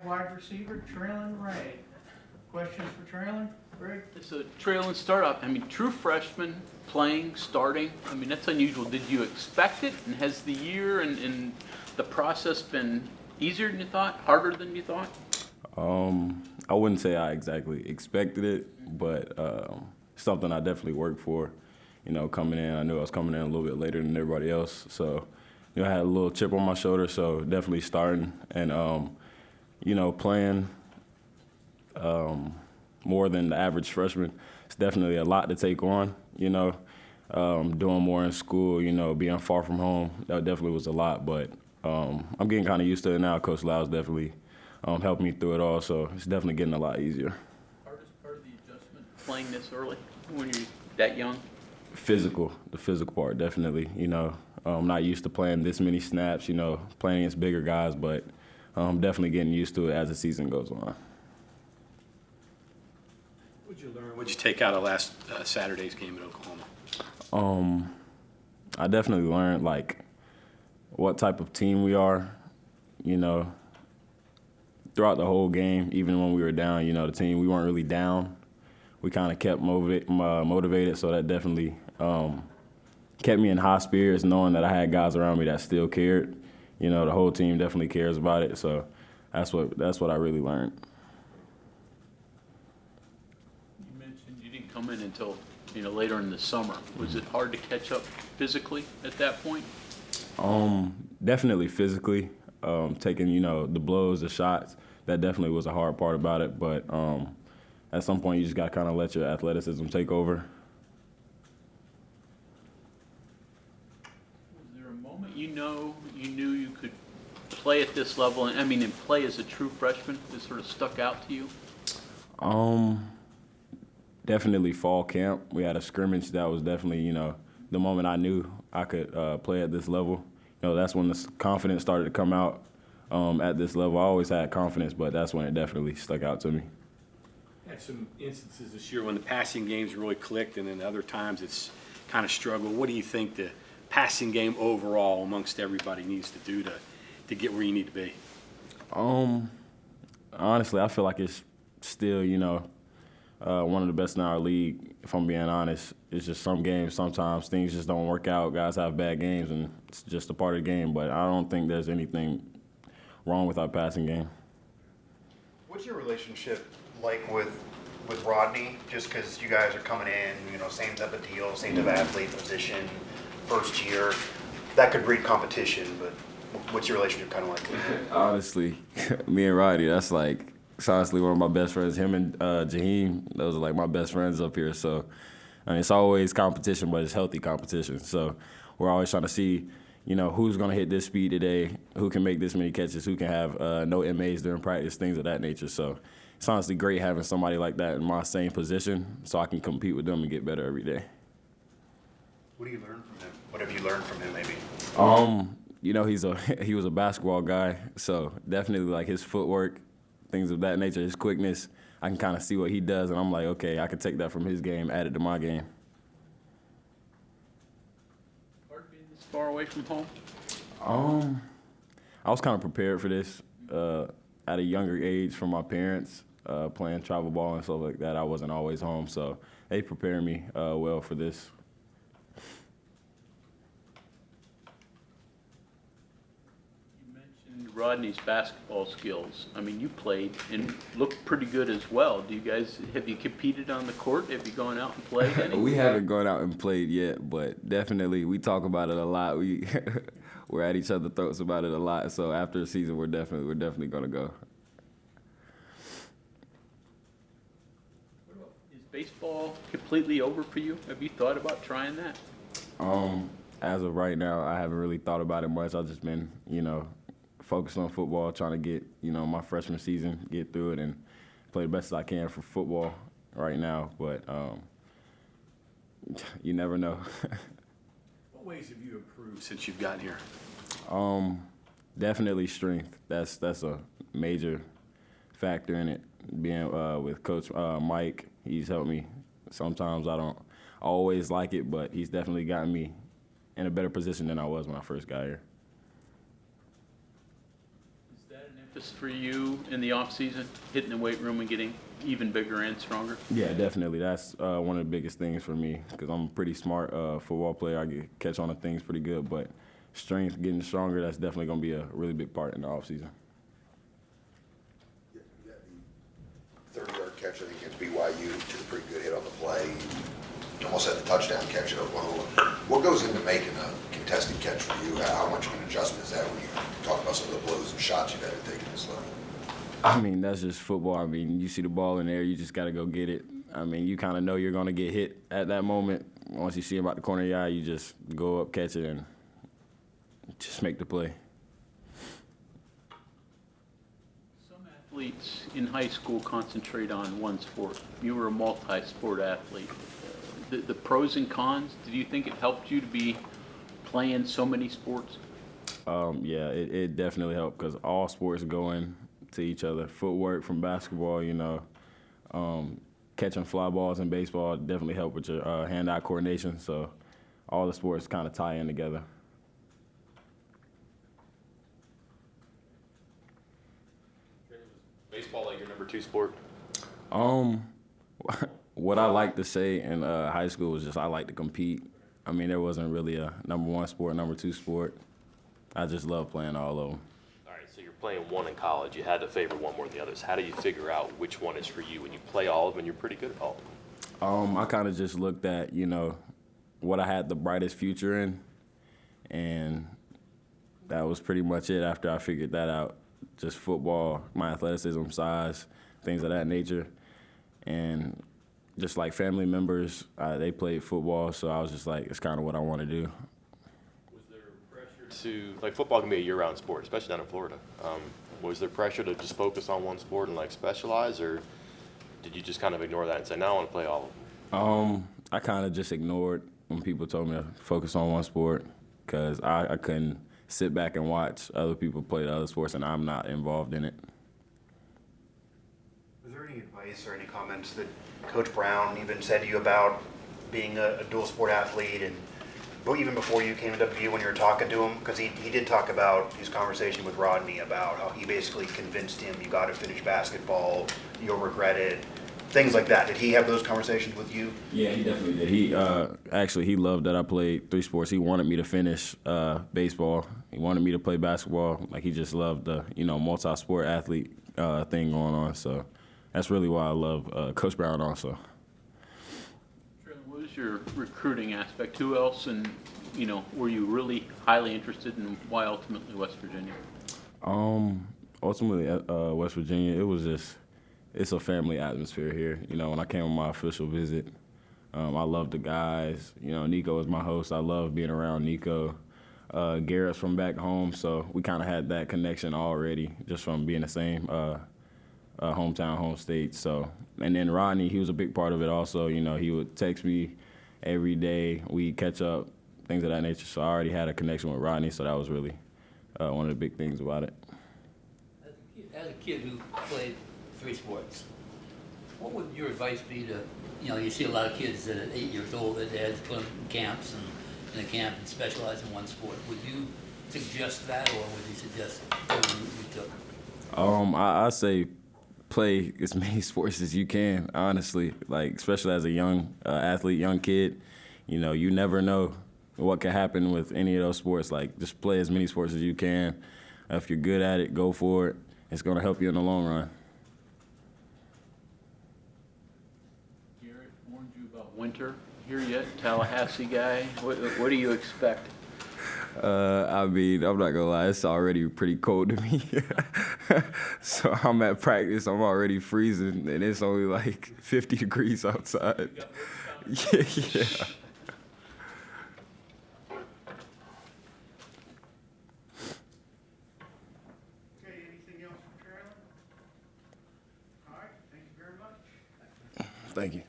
wide receiver, Traylon Ray. Questions for Traylon? Greg? So Traylon, start up. I mean, true freshman, playing, starting. I mean, that's unusual. Did you expect it? And has the year and the process been easier than you thought, harder than you thought? I wouldn't say I exactly expected it, but something I definitely worked for. You know, coming in, I knew I was coming in a little bit later than everybody else, so you know, I had a little chip on my shoulder. So definitely starting and you know, playing more than the average freshman. It's definitely a lot to take on. You know, doing more in school. You know, being far from home. That definitely was a lot, but I'm getting kind of used to it now. Coach Lyle's definitely helped me through it all, so it's definitely getting a lot easier. Hardest part of the adjustment, playing this early when you're that young? The physical part, definitely. You know, I'm not used to playing this many snaps, you know, playing against bigger guys, but I'm definitely getting used to it as the season goes on. What'd you learn? What'd you take out of last Saturday's game at Oklahoma? I definitely learned, like, what type of team we are, you know, throughout the whole game, even when we were down, you know, the team, we weren't really down. We kind of kept motivated, so that definitely kept me in high spirits, knowing that I had guys around me that still cared. You know, the whole team definitely cares about it, so that's what I really learned. You mentioned you didn't come in until, you know, later in the summer. Was it hard to catch up physically at that point? Definitely physically, taking, you know, the blows, the shots. That definitely was a hard part about it, but at some point you just got to kind of let your athleticism take over. Was there a moment you knew you could play at this level, and play as a true freshman that sort of stuck out to you? Definitely fall camp. We had a scrimmage that was definitely, you know, the moment I knew I could play at this level. You know, that's when the confidence started to come out at this level. I always had confidence, but that's when it definitely stuck out to me. Had some instances this year when the passing games really clicked, and then other times it's kind of struggled. What do you think the passing game overall amongst everybody needs to do to get where you need to be? Honestly, I feel like it's still, you know, one of the best in our league, if I'm being honest. It's just some games, sometimes things just don't work out. Guys have bad games, and it's just a part of the game. But I don't think there's anything wrong with our passing game. What's your relationship like with Rodney? Just because you guys are coming in, you know, same type of deal, same type of athlete position, first year. That could breed competition, but what's your relationship kind of like? Honestly, me and Rodney, that's like, it's honestly one of my best friends. Him and Jaheim, those are like my best friends up here. So, I mean, it's always competition, but it's healthy competition. So we're always trying to see, you know, who's going to hit this speed today, who can make this many catches, who can have no MAs during practice, things of that nature. So it's honestly great having somebody like that in my same position so I can compete with them and get better every day. What do you learn from him? What have you learned from him, maybe? You know, he was a basketball guy, so definitely like his footwork, things of that nature, his quickness. I can kind of see what he does, and I'm like, okay, I can take that from his game, add it to my game. Hard being this far away from home? I was kind of prepared for this at a younger age from my parents, playing travel ball and stuff like that. I wasn't always home, so they prepared me well for this. Rodney's basketball skills. I mean, you played and looked pretty good as well. Have you competed on the court? Have you gone out and played any? We haven't gone out and played yet, but definitely we talk about it a lot. We're at each other's throats about it a lot. So after the season, we're definitely gonna go. Is baseball completely over for you? Have you thought about trying that? As of right now, I haven't really thought about it much. I've just been, you know, focused on football, trying to get, you know, my freshman season, get through it, and play the best as I can for football right now. But you never know. What ways have you improved since you've gotten here? Definitely strength. That's a major factor in it. Being with Coach Mike, he's helped me. Sometimes I don't always like it, but he's definitely gotten me in a better position than I was when I first got here. focus for you in the off season, hitting the weight room and getting even bigger and stronger? Yeah, definitely. That's one of the biggest things for me because I'm a pretty smart football player. I catch on to things pretty good, but strength, getting stronger, that's definitely going to be a really big part in the offseason. You got the 30-yard catch, I think, against BYU, took a pretty good hit on the play. You almost had the touchdown catch at Oklahoma. What goes into making a contested catch for you? How much of an adjustment is that when you talk about some of the blows and shots you've had to take at this level? I mean, that's just football. I mean, you see the ball in there, you just got to go get it. I mean, you kind of know you're going to get hit at that moment. Once you see him out the corner of your eye, you just go up, catch it, and just make the play. Some athletes in high school concentrate on one sport. You were a multi-sport athlete. The pros and cons, did you think it helped you to be playing so many sports? Yeah, it definitely helped because all sports go in to each other. Footwork from basketball, catching fly balls in baseball definitely help with your hand-eye coordination. So all the sports kind of tie in together. Baseball like your number 2 sport? What I like to say in high school was just I like to compete. I mean, there wasn't really a number 1 sport, number 2 sport. I just love playing all of them. All right, so you're playing one in college. You had to favor one more than the others. How do you figure out which one is for you? When you play all of them, and you're pretty good at all of them. I kind of just looked at, what I had the brightest future in, and that was pretty much it after I figured that out. Just football, my athleticism, size, things of that nature. And just like family members, they played football, so I was just like, it's kind of what I want to do. Was there pressure to, like football can be a year-round sport, especially down in Florida. Was there pressure to just focus on one sport and like specialize, or did you just kind of ignore that and say, no, I want to play all of them? I kind of just ignored when people told me to focus on one sport because I couldn't sit back and watch other people play the other sports and I'm not involved in it. Was there any advice or any comments that Coach Brown even said to you about being a dual sport athlete, and even before you came to WVU when you were talking to him? Because he did talk about his conversation with Rodney about how he basically convinced him you got to finish basketball, you'll regret it, things like that. Did he have those conversations with you? Yeah, he definitely did. He loved that I played 3 sports. He wanted me to finish baseball. He wanted me to play basketball. Like, he just loved the, multi-sport athlete thing going on. So that's really why I love Coach Brown also. Traylon, what was your recruiting aspect? Who else and, were you really highly interested in? Why ultimately West Virginia? Ultimately, West Virginia, it's a family atmosphere here. When I came on my official visit, I love the guys. Nico was my host. I love being around Nico. Garrett's from back home, so we kind of had that connection already just from being the same hometown, home state. So, and then Rodney, he was a big part of it also. He would text me every day. We'd catch up, things of that nature. So I already had a connection with Rodney, so that was really one of the big things about it. As a kid who played 3 sports, what would your advice be to, you see a lot of kids that at 8 years old, their dads put them in camps and in a camp and specialize in one sport. Would you suggest that, or would you suggest the route you took? I say play as many sports as you can, honestly. Like, especially as a young athlete, young kid, you never know what can happen with any of those sports. Like, just play as many sports as you can. If you're good at it, go for it. It's going to help you in the long run. Garrett warned you about winter here yet? Tallahassee guy? What do you expect? I'm not going to lie, it's already pretty cold to me. So I'm at practice, I'm already freezing, and it's only like 50 degrees outside. Yeah. Okay, anything else from Traylon? All right, thank you very much. Thank you.